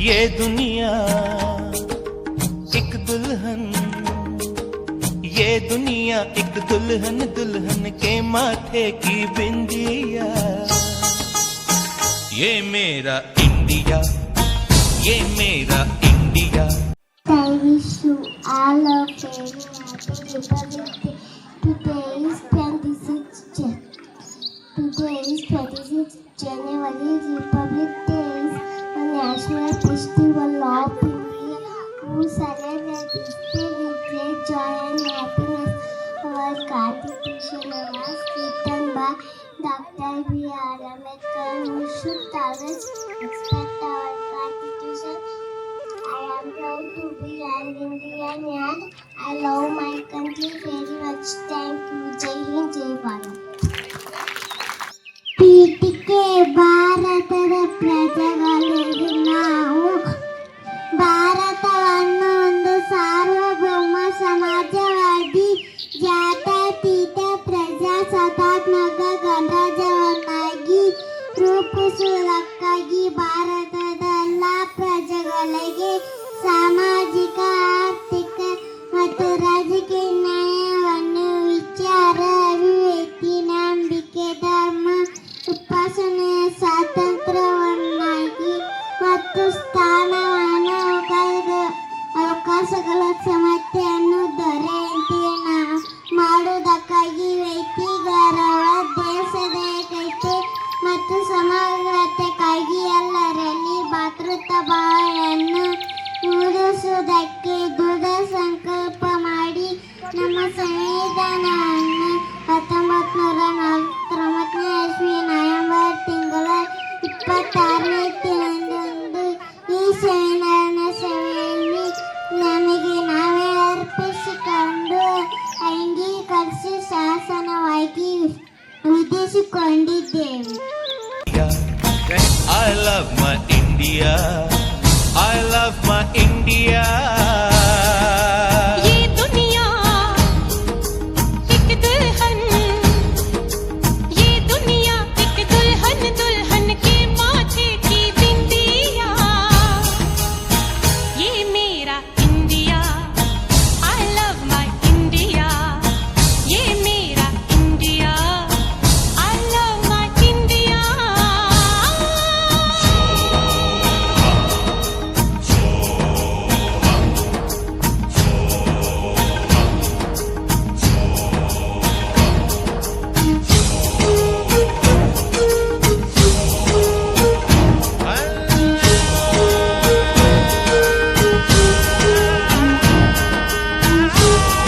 ये दुनिया एक दुल्हन, ये दुनिया एक दुल्हन, दुल्हन के माथे की बिंदिया। ये मेरा इंडिया, ये मेरा India. I wish you all a very happy Republic Day. Today is 26th January. Republic Day is a national festival of India. We celebrate this day with great joy and happiness. Our Constitution was written by Dr. B.R. Ambedkar. We should always respect our Constitution. I am proud to be an Indian and I love my country very much. Thank you. Jai Hind, Jai Bharat. ಪೀಠಿಕೆ ಭಾರತದ ಪ್ರಜೆಗಳಿಗೆ ನಾವು ಭಾರತವನ್ನು ಒಂದು ಸಾರ್ವಭೌಮ ಸಮಾಜವಾದಿ ಜಾತ್ಯತೀತ ಪ್ರಜಾಸತ್ತಾತ್ಮಕ ಗಣರಾಜ್ಯವನ್ನಾಗಿ ರೂಪಿಸುವುದಕ್ಕಾಗಿ ಭಾರತದ ಎಲ್ಲ ಪ್ರಜೆಗಳಿಗೆ ಸಾಮಾಜಿಕ ಆರ್ಥಿಕ ಮತ್ತು ರಾಜಕೀಯ ನ್ಯಾಯವನ್ನು ವಿಚಾರ ಅಭಿವ್ಯಕ್ತಿ ನಂಬಿಕೆ ಧರ್ಮ ಉಪಾಸನೆಯ ಸ್ವಾತಂತ್ರ್ಯವನ್ನಾಗಿ ಮತ್ತು ಸ್ಥಾನಮಾನ ಅವಕಾಶಗಳ ಸಮತೆಯನ್ನು ದೊರೆಯುವಂತೆ ಮಾಡುವುದಕ್ಕಾಗಿ ವ್ಯಕ್ತಿಗರವ ದೇಶದ ಏಕತೆ ಮತ್ತು ಸಮಗ್ರತೆಗಾಗಿ ಎಲ್ಲರಲ್ಲಿ ಭದ್ರತಾ ಭಾವನೆಯನ್ನು ಮೂಡಿಸುವುದಕ್ಕೆ ದೃಢ ಸಂಕಲ್ಪ ಮಾಡಿ ನಮ್ಮ ಸಂವಿಧಾನವನ್ನು 1949 ಇಸ್ವಿ ನವೆಂಬರ್ ತಿಂಗಳ 26ನೇ ದಿನದಂದು ಈ ಸಂವಿಧಾನ ಸಭೆಯಲ್ಲಿ ನಮಗೆ ನಾವೇ ಅರ್ಪಿಸಿಕೊಂಡು ಅಂಗೀಕರಿಸಿ ಶಾಸನವಾಗಿ ವಿಧಿಸಿಕೊಂಡಿದ್ದೇವೆ. I love my India, I love my India.